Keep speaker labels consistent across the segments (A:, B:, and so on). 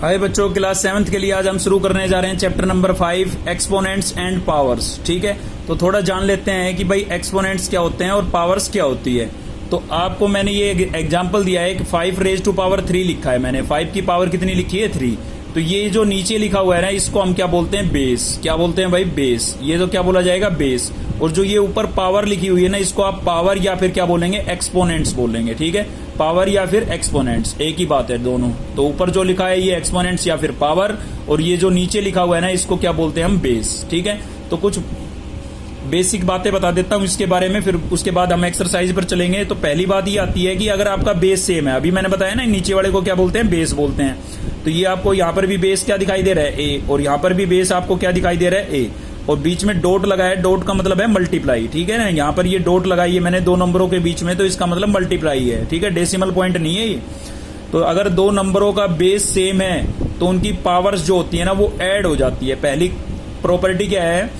A: हाय बच्चों, class 7th के लिए आज हम शुरू करने जा रहे हैं chapter number 5 exponents and powers. ठीक है, तो थोड़ा जान लेते हैं कि भाई एक्सपोनेंट्स क्या होते हैं और पावर्स क्या होती है। तो आपको मैंने ये एग्जांपल दिया है कि 5 रेज टू पावर 3 लिखा है मैंने। 5 की पावर कितनी लिखी है? 3। तो ये जो नीचे लिखा हुआ है ना, इसको हम क्या बोलते हैं? बेस। क्या बोलते हैं भाई? बेस। ये तो क्या बोला जाएगा? बेस। और जो ये ऊपर पावर लिखी हुई है ना, इसको आप पावर या फिर क्या बोलेंगे? एक्सपोनेंट्स बोलेंगे। ठीक है, पावर या फिर एक्सपोनेंट्स एक ही बात है दोनों। तो ऊपर जो लिखा है ये एक्सपोनेंट्स या फिर पावर, और ये जो नीचे लिखा हुआ है ना, इसको क्या बोलते हैं हम? बेस। ठीक है, तो कुछ बेसिक बातें बता देता हूं इसके बारे में, फिर उसके बाद हम एक्सरसाइज पर चलेंगे। तो पहली बात ये आती है कि अगर आपका बेस सेम है, अभी मैंने बताया ना नीचे वाले को क्या बोलते हैं? बेस बोलते हैं। तो ये आपको यहाँ पर भी बेस क्या दिखाई दे रहा है? ए। और यहाँ पर भी बेस आपको क्या दिखाई दे रहा है? ए। और बीच में डॉट लगाया, डॉट का मतलब है मल्टीप्लाई। ठीक है ना, यहाँ पर ये डॉट लगाई है मैंने दो नंबरों के बीच में, तो इसका मतलब मल्टीप्लाई है। ठीक है, डेसिमल पॉइंट नहीं है ये। तो अगर दो नंबरों का बेस सेम है तो उनकी पावर्स जो होती है ना, वो ऐड हो जाती है। पहली प्रॉपर्टी क्या है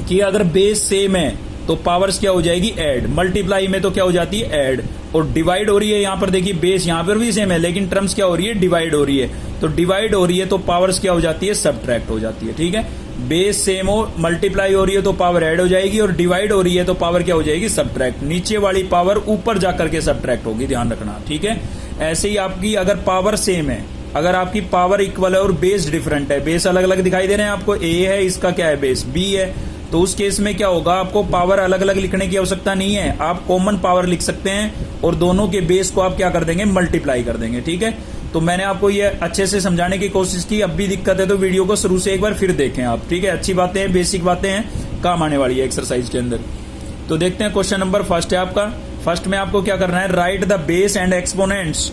A: कि अगर बेस सेम है तो पावर्स क्या हो जाएगी? ऐड। मल्टीप्लाई में तो क्या हो जाती है? ऐड। और डिवाइड हो रही है, यहाँ पर देखिए बेस यहाँ पर भी सेम है, लेकिन टर्म्स क्या हो रही है? डिवाइड हो रही है। तो डिवाइड हो रही है तो पावर्स क्या हो जाती है? सब्ट्रैक्ट हो जाती है। ठीक है, बेस सेम हो, मल्टीप्लाई हो रही है तो पावर ऐड हो जाएगी, और डिवाइड हो रही है तो पावर क्या हो जाएगी? सब्ट्रैक्ट। नीचे वाली पावर ऊपर जाकर के सब्ट्रैक्ट होगी, ध्यान रखना। ठीक है, ऐसे ही आपकी अगर पावर सेम है, अगर आपकी पावर इक्वल है और बेस डिफरेंट है, बेस अलग अलग दिखाई दे रहे हैं आपको, ए है, इसका क्या है? बेस बी है, तो उस केस में क्या होगा? आपको पावर अलग अलग लिखने की आवश्यकता नहीं है, आप कॉमन पावर लिख सकते हैं और दोनों के बेस को आप क्या कर देंगे? मल्टीप्लाई कर देंगे। ठीक है, तो मैंने आपको ये अच्छे से समझाने की कोशिश की। अब भी दिक्कत है तो वीडियो को शुरू से एक बार फिर देखें आप। ठीक है, अच्छी बातें हैं, बेसिक बातें हैं, काम आने वाली है एक्सरसाइज के अंदर। तो देखते हैं, क्वेश्चन नंबर फर्स्ट है आपका। फर्स्ट में आपको क्या करना है? Right the base and exponents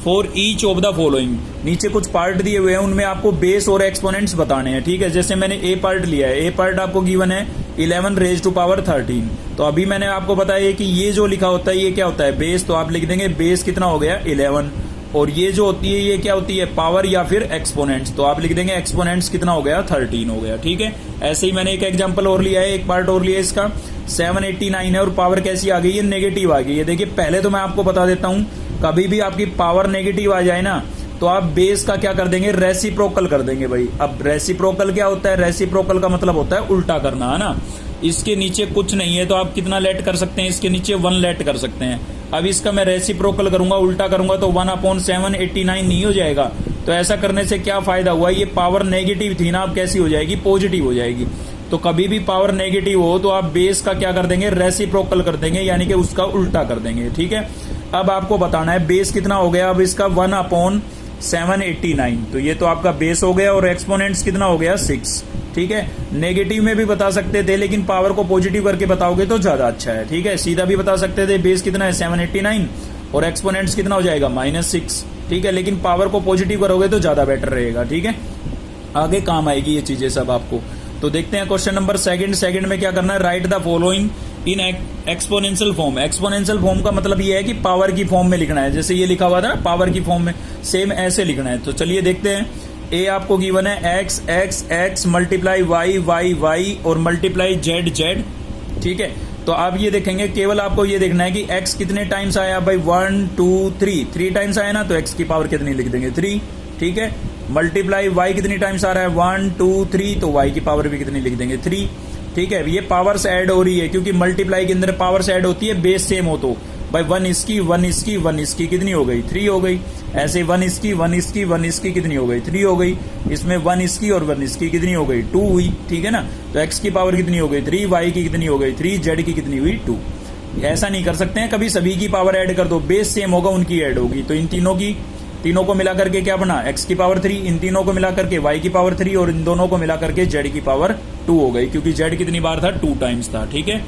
A: for each of the following. नीचे कुछ पार्ट दिए हुए हैं, उनमें आपको बेस और एक्सपोनेंट्स बताने हैं। ठीक है, जैसे मैंने ए पार्ट लिया है, ए पार्ट आपको गिवन है 11 रेज टू पावर 13। तो अभी मैंने आपको बताया कि ये जो लिखा होता है ये क्या होता है? बेस। तो आप लिख देंगे बेस कितना हो गया? 11। और ये जो होती है ये क्या होती है? पावर या फिर एक्सपोनेंट्स। तो आप लिख देंगे एक्सपोनेंट्स कितना हो गया? 13 हो गया। ठीक है, ऐसे ही मैंने एक एग्जांपल और लिया है, एक पार्ट और लिया है इसका, 789 है और पावर कैसी आ गई है? नेगेटिव आ गई है। देखिए पहले तो मैं आपको बता देता हूं, कभी भी आपकी पावर नेगेटिव आ जाए ना, तो आप बेस का क्या कर देंगे? रेसिप्रोकल कर देंगे भाई। अब रेसिप्रोकल क्या होता है? रेसिप्रोकल का मतलब होता है उल्टा करना, है ना। इसके नीचे कुछ नहीं है तो आप कितना लेट कर सकते हैं? इसके नीचे 1 लेट कर सकते हैं। अब इसका मैं रेसिप्रोकल करूंगा, उल्टा करूंगा, तो 1/789 नहीं हो जाएगा। तो ऐसा करने से क्या फायदा हुआ? ये पावर नेगेटिव थी ना, अब कैसी हो जाएगी? पॉजिटिव हो जाएगी। तो कभी भी पावर नेगेटिव हो तो आप बेस का क्या कर देंगे? रेसिप्रोकल कर देंगे, यानी कि उसका उल्टा कर देंगे। ठीक है, अब आपको बताना है बेस कितना हो गया। अब इसका 1/789, तो ये तो आपका बेस हो गया, और एक्सपोनेंट्स कितना हो गया? 6। ठीक है, नेगेटिव में भी बता सकते थे, लेकिन पावर को पॉजिटिव करके बताओगे तो ज्यादा अच्छा है। ठीक है, सीधा भी बता सकते थे बेस कितना है? 789, और एक्सपोनेंट्स कितना हो जाएगा? -6। ठीक है, लेकिन पावर को पॉजिटिव करोगे तो ज्यादा बेटर रहेगा। ठीक है, आगे काम आएगी ये चीजें सब आपको। तो देखते हैं क्वेश्चन नंबर सेकंड में क्या करना है? Right the following in exponential form. Exponential form का मतलब ये है कि पावर की फॉर्म में लिखना है। जैसे ये लिखा हुआ था ना, पावर की फॉर्म में, सेम ऐसे लिखना है। तो चलिए देखते हैं। ए आपको गिवन है x x x multiply y y y और मल्टीप्लाई z z। ठीक है, तो आप ये देखेंगे, केवल आपको ये देखना है कि x कितने टाइम्स आया भाई? 1 2 3 टाइम्स आया ना, तो x की पावर कितनी लिख देंगे? 3। ठीक है, मल्टीप्लाई y कितनी टाइम्स आ रहा है? 1 2 3, तो y की पावर भी कितनी लिख देंगे? 3। ठीक है, ये पावर्स ऐड हो रही है, क्योंकि मल्टीप्लाई के अंदर पावर्स ऐड होती है, बेस सेम हो तो भाई 1 इसकी 1 इसकी 1 इसकी कितनी हो गई? 3 हो गई। ऐसे 1 इसकी 1 इसकी 1 इसकी कितनी हो गई? 3 हो गई। इसमें 1 इसकी और 1 इसकी कितनी हो गई? 2 हुई। ठीक है ना, तो x की पावर कितनी हो गई? 3, y की कितनी हो गई? 3, z की कितनी हुई? 2। ऐसा नहीं कर सकते हैं कभी सभी की पावर ऐड कर दो, बेस सेम होगा उनकी ऐड होगी। तो इन तीनों को मिलाकर के क्या बना? x की पावर 3, इन तीनों को मिलाकर के y की पावर 3, और इन दोनों को मिलाकर के z की पावर 2 हो गई, क्योंकि z कितनी बार था? 2 टाइम्स था। ठीक है,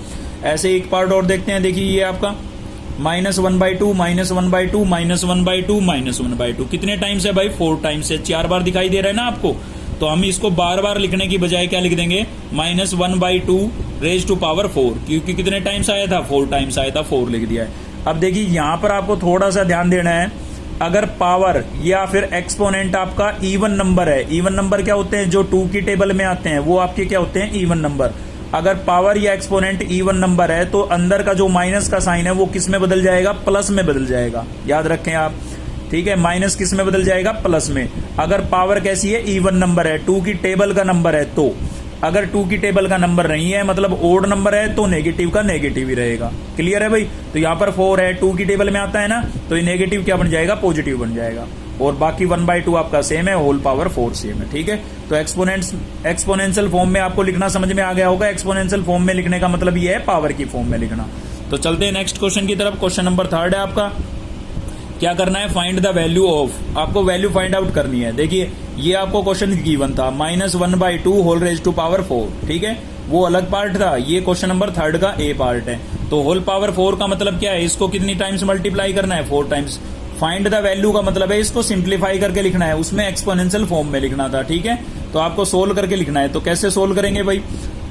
A: ऐसे एक पार्ट और देखते हैं। देखिए ये आपका -1/2 -1/2 -1/2 -1/2 कितने टाइम्स है भाई? 4 टाइम्स है। 4 बार दिखाई दे रहा है ना आपको, तो हम इसको बार बार लिखने की बजाय क्या लिख देंगे? -1/2 रेज टू पावर 4, क्योंकि कितने टाइम्स आया था? 4 टाइम्स आया था, 4 लिख दिया है। अब देखिए यहाँ पर आपको थोड़ा सा ध्यान देना है, अगर पावर या फिर एक्सपोनेंट आपका इवन नंबर है। इवन नंबर क्या होते हैं? जो 2 की टेबल में आते हैं वो आपके क्या होते हैं? Even number. अगर पावर या एक्सपोनेंट इवन नंबर है तो अंदर का जो माइनस का साइन है वो किस में बदल जाएगा? प्लस में बदल जाएगा। याद रखें आप। ठीक है, माइनस किस में बदल जाएगा, प्लस में। अगर पावर कैसी है, इवन नंबर है, 2 की टेबल का नंबर है, तो अगर 2 की टेबल का नंबर नहीं है मतलब ओड नंबर है तो नेगेटिव का नेगेटिव ही रहेगा। क्लियर है भाई। तो यहाँ पर 4 है, 2 की टेबल में आता है ना, तो ये नेगेटिव क्या बन जाएगा, पॉजिटिव बन जाएगा। और बाकी 1/2 आपका सेम है, होल पावर 4 सेम है। ठीक है, तो एक्सपोनेंशियल फॉर्म में आपको लिखना समझ में आ गया होगा। एक्सपोनेंशियल फॉर्म में लिखने का मतलब ये है पावर की फॉर्म में लिखना। तो चलते हैं नेक्स्ट क्वेश्चन की तरफ। क्वेश्चन नंबर 3 है आपका। क्या करना है, फाइंड द वैल्यू ऑफ, आपको वैल्यू फाइंड आउट करनी है। देखिए ये आपको क्वेश्चन गिवन था, -1/2 होल रेज टू पावर 4। ठीक है, वो अलग पार्ट था, ये क्वेश्चन नंबर 3 का ए पार्ट है। तो होल पावर 4 का मतलब क्या है, इसको कितनी टाइम्स मल्टीप्लाई करना है, 4 टाइम्स। फाइंड द वैल्यू का मतलब है इसको सिंप्लीफाई करके लिखना है, उसमें एक्सपोनेंशियल फॉर्म में लिखना था। ठीक है, तो आपको सोल्व करके लिखना है। तो कैसे सोल्व करेंगे भाई,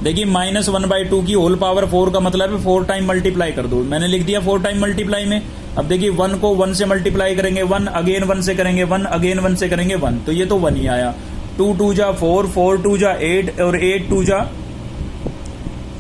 A: देखिए -1/2 की होल पावर 4 का मतलब है 4 टाइम मल्टीप्लाई कर दो। मैंने लिख दिया 4 टाइम मल्टीप्लाई में। अब देखिए 1 को 1 से मल्टीप्लाई करेंगे, 1 अगेन 1 से करेंगे, 1 अगेन 1 से करेंगे 1, तो ये तो 1 ही आया। 2 2 जा 4, 4 2 जा 8 और 8 2 जा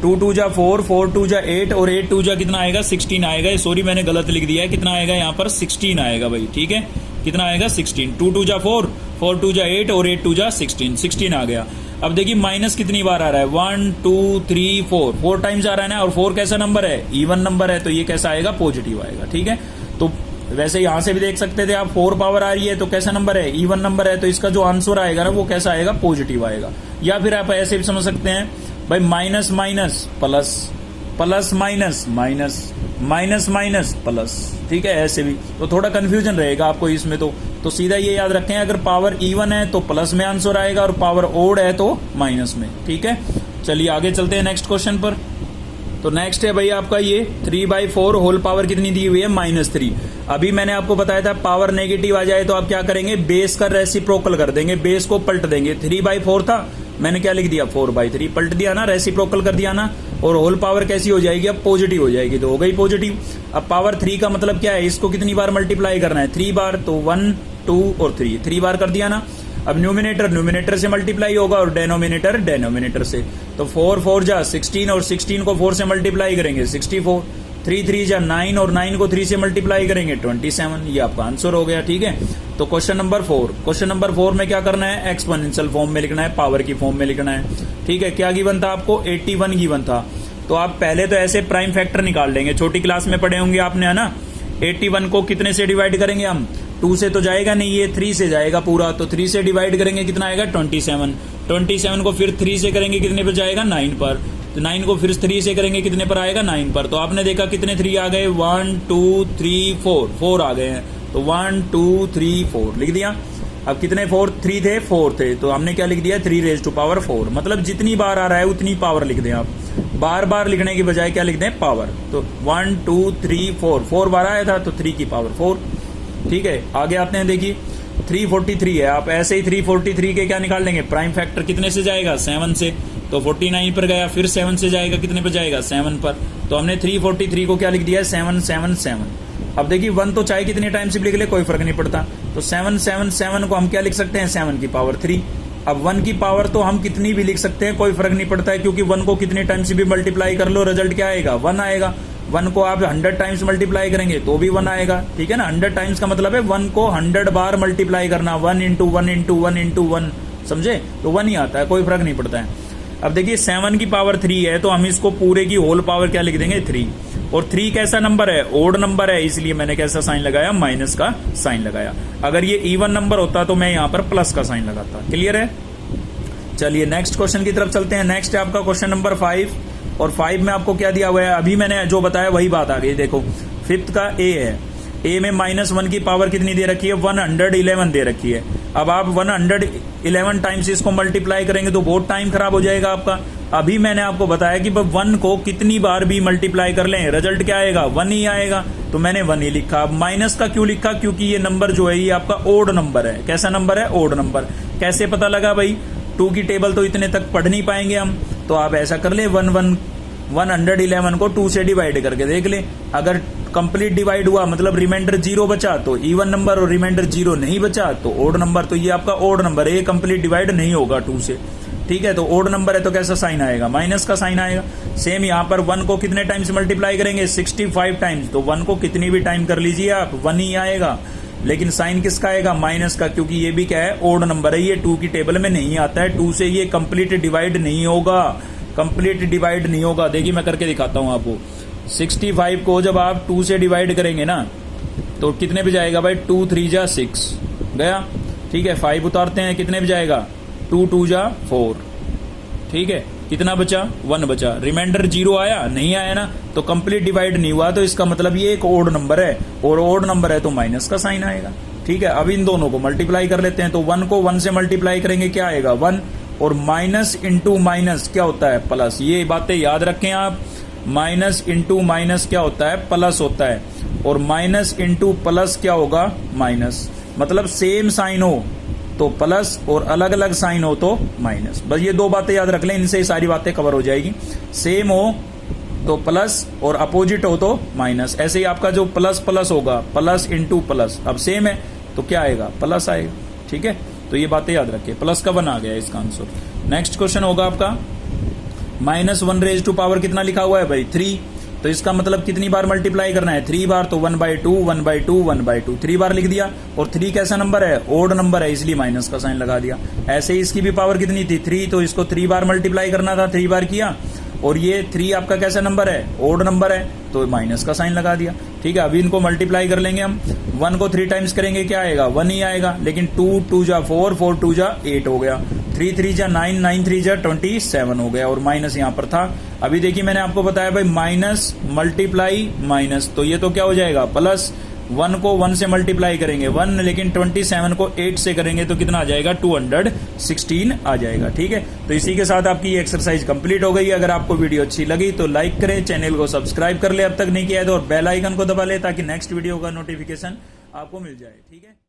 A: 2 2 जा 4, 4 2 जा 8 और 8 2 जा कितना आएगा, 16 आएगा। सॉरी मैंने गलत लिख दिया है, कितना आएगा यहाँ पर 16 आएगा भाई। ठीक है, कितना आएगा 16। 2 2 जा 4, 4 2 जा 8 और 8 2 जा 16 आ गया। अब देखिए माइनस कितनी बार आ रहा है, 1 2 3 4 टाइम्स आ रहा है ना। और 4 कैसा नंबर है, इवन नंबर है, तो ये कैसा आएगा, पॉजिटिव आएगा। ठीक है, तो वैसे यहां से भी देख सकते थे आप, 4 पावर आ रही है तो कैसा नंबर है, इवन नंबर है, तो इसका जो आंसर आएगा ना वो कैसा आएगा, पॉजिटिव आएगा। या फिर आप ऐसे भी समझ सकते हैं भाई, minus minus plus, plus minus minus, minus minus plus. ठीक है, ऐसे भी तो थोड़ा कंफ्यूजन रहेगा आपको इसमें। तो सीधा ये याद रखें, अगर पावर इवन है तो प्लस में आंसर आएगा और पावर ओड है तो माइनस में। ठीक है, चलिए आगे चलते हैं नेक्स्ट क्वेश्चन पर। तो नेक्स्ट है भाई आपका ये 3/4 होल पावर कितनी दी हुई है, -3। अभी मैंने आपको बताया था पावर नेगेटिव आ जाए तो आप क्या करेंगे, बेस का रेसिप्रोकल कर देंगे, बेस को पलट देंगे। 3/4 था, मैंने क्या लिख दिया, 4/3 पलट दिया ना, रेसिप्रोकल कर दिया ना। और होल पावर कैसी हो जाएगी, अब पॉजिटिव हो जाएगी, तो हो गई पॉजिटिव। अब पावर 3 का मतलब क्या है, इसको कितनी बार मल्टीप्लाई करना है, 3 बार। तो 1 2 और 3 बार कर दिया ना। अब न्यूमिनेटर से मल्टीप्लाई होगा और डेनोमिनेटर से। तो 4 4 जा 16 और 16 को 4 से मल्टीप्लाई करेंगे 64, 3 3 जा 9 और 9 को 3 से मल्टीप्लाई करेंगे 27। ये आपका आंसर हो गया। ठीक है, तो क्वेश्चन नंबर 4 में क्या करना है, एक्सपोनेंशियल फॉर्म में लिखना है, पावर की फॉर्म में लिखना है। ठीक है, क्या गिवन था आपको, 81 गिवन था। तो आप पहले तो ऐसे प्राइम फैक्टर निकाल लेंगे, छोटी क्लास में पढ़े होंगे आपने, है ना। 81 को कितने से डिवाइड करेंगे हम, 2 से तो जाएगा नहीं, ये 3 से जाएगा पूरा। तो 3 से डिवाइड करेंगे, कितना आएगा 27। 27 को फिर 3 से करेंगे, कितने पर जाएगा, 9 पर। तो 9 को फिर 3 से करेंगे, कितने पर आएगा, 9 पर। तो आपने देखा कितने 3 आ गए, 1 2 3 4 आ गए हैं। तो 1 2 3 4 लिख दिया। अब कितने 3 थे, 4 थे, तो हमने क्या लिख दिया, 3/4। मतलब जितनी बार आ रहा है उतनी पावर लिख दें आप, बार बार लिखने की बजाय क्या लिख दें, पावर। तो 1 2 3 4 बार आया था तो 3 की पावर 4। ठीक है, आगे आते हैं। देखिए 343 है, आप ऐसे ही 343 के क्या निकाल लेंगे, प्राइम फैक्टर कितने से जाएगा, 7 से। तो 49 पर गया, फिर 7 से जाएगा, कितने पर जाएगा, 7 पर। तो हमने 343 को क्या लिख दिया, 7 7 7। अब देखिए 1 तो चाहे कितने टाइम से भी लिख ले, कोई फर्क नहीं पड़ता। तो 7 7 7 को हम क्या लिख सकते हैं, 7 की पावर 3। अब 1 की पावर तो हम कितनी भी लिख सकते हैं, कोई फर्क नहीं पड़ता है, क्योंकि 1 को कितने टाइम से भी मल्टीप्लाई कर लो, रिजल्ट क्या आएगा, 1 आएगा। 1 को आप 100 टाइम्स मल्टीप्लाई करेंगे तो भी 1 आएगा। ठीक है ना, 100 टाइम्स का मतलब है 1 को 100 बार मल्टीप्लाई करना, 1 × 1 × 1 × 1, समझे, तो 1 ही आता है, कोई फर्क नहीं पड़ता है। अब देखिए 7 की पावर 3 है, तो हम इसको पूरे की होल पावर क्या लिख देंगे, 3। और 3 कैसा नंबर है, ओड नंबर है, इसलिए मैंने कैसा साइन लगाया, माइनस का साइन लगाया। अगर ये इवन नंबर होता तो मैं यहाँ पर प्लस का साइन लगाता। क्लियर है, चलिए नेक्स्ट क्वेश्चन की तरफ चलते हैं। नेक्स्ट है आपका क्वेश्चन नंबर 5। और 5 में आपको क्या दिया हुआ है, अभी मैंने जो बताया वही बात आ गई। देखो 5th का ए है, ए में -1 की पावर कितनी दे रखी है, 111 दे रखी है। अब आप 111 टाइम्स इसको मल्टीप्लाई करेंगे तो बहुत टाइम खराब हो जाएगा आपका। अभी मैंने आपको बताया कि 1 को कितनी बार भी मल्टीप्लाई कर लें, रिजल्ट क्या आएगा, 1 ही आएगा। तो मैंने 1 ही लिखा। अब माइनस का क्यों लिखा, क्योंकि ये नंबर जो है ये आपका ओड नंबर है। कैसा नंबर है, ओड नंबर। कैसे पता लगा भाई, 2 की टेबल तो इतने तक पढ़ नहीं पाएंगे हम, तो आप ऐसा कर ले, 111 को 2 से डिवाइड करके देख ले। अगर कंप्लीट डिवाइड हुआ मतलब रिमाइंडर 0 बचा तो इवन नंबर, और रिमाइंडर 0 नहीं बचा तो ओड नंबर। तो ये आपका ओड नंबर है, ये कंप्लीट डिवाइड नहीं होगा 2 से। ठीक है, तो ओड नंबर है तो कैसा साइन आएगा, माइनस का साइन आएगा। सेम यहाँ पर 1 को कितने टाइम्स मल्टीप्लाई करेंगे, 65 टाइम्स। तो 1 को कितनी भी टाइम कर लीजिए आप, 1 ही आएगा। लेकिन साइन किसका आएगा, माइनस का, क्योंकि ये भी क्या है, ओड नंबर है, ये 2 की टेबल में नहीं आता है, 2 से ये कंप्लीट डिवाइड नहीं होगा, कंप्लीट डिवाइड नहीं होगा। देखिए मैं करके दिखाता हूं आपको। 65 को जब आप 2 से डिवाइड करेंगे ना तो कितने पे जाएगा भाई, 2 3 जा 6 गया, ठीक है। 5 उतारते हैं, कितने पे जाएगा, 2 2 जा 4, ठीक है। कितना बचा, 1 बचा, रिमाइंडर 0 आया, नहीं आया ना, तो कंप्लीट डिवाइड नहीं हुआ, तो इसका मतलब ये एक ओड नंबर है, और ओड नंबर है तो माइनस का साइन आएगा, ठीक है। अब इन दोनों को मल्टीप्लाई कर लेते हैं, तो 1 को 1 से मल्टीप्लाई करेंगे, क्या आएगा 1, और माइनस इंटू माइनस क्या होता है, प्लस। ये बातें याद रखें आप, माइनस इंटू माइनस क्या होता है, प्लस होता है, और माइनस इंटू प्लस क्या होगा, माइनस। मतलब सेम साइन हो तो प्लस और अलग अलग साइन हो तो माइनस। बस ये 2 बातें याद रख लें, इनसे सारी बातें कवर हो जाएगी। सेम हो तो प्लस और अपोजिट हो तो माइनस। ऐसे ही आपका जो प्लस प्लस होगा, प्लस इंटू प्लस, अब सेम है तो क्या आएगा, प्लस आएगा, ठीक है। तो ये बातें याद रखिए। प्लस का 1 आ गया इसका आंसर। नेक्स्ट क्वेश्चन होगा आपका -1 रेज टू पावर कितना लिखा हुआ है भाई, 3। तो इसका मतलब कितनी बार मल्टीप्लाई करना है, 3 बार, तो 1/2 1/2 1/2, 3 बार लिख दिया। और 3 कैसा नंबर है, ओड नंबर है, इसलिए माइनस का साइन लगा दिया। ऐसे ही इसकी भी पावर कितनी थी, 3, तो इसको 3 बार मल्टीप्लाई करना था, 3 बार किया। और ये 3 आपका कैसा नंबर है, ओड नंबर है, तो माइनस का साइन लगा दिया, ठीक है। अभी इनको मल्टीप्लाई कर लेंगे हम, 1 को 3 टाइम्स करेंगे, क्या आएगा, 1 ही आएगा। लेकिन 2 2 जा 4 4 2 जा 8 हो गया, 3 3 जा 9 9 3 जा 27 हो गया, और माइनस यहाँ पर था। अभी देखिए मैंने आपको बताया भाई, माइनस मल्टीप्लाई माइनस, तो ये तो क्या हो जाएगा, प्लस। 1 को 1 से मल्टीप्लाई करेंगे 1, लेकिन 27 को 8 से करेंगे तो कितना आ जाएगा, 216 आ जाएगा, ठीक है। तो इसी के साथ आपकी ये एक्सरसाइज कंप्लीट हो गई। अगर आपको वीडियो अच्छी लगी तो लाइक करें, चैनल को सब्सक्राइब कर ले अब तक नहीं किया है तो, और बेल आइकन को दबा ले ताकि नेक्स्ट वीडियो का नोटिफिकेशन आपको मिल जाए, ठीक है।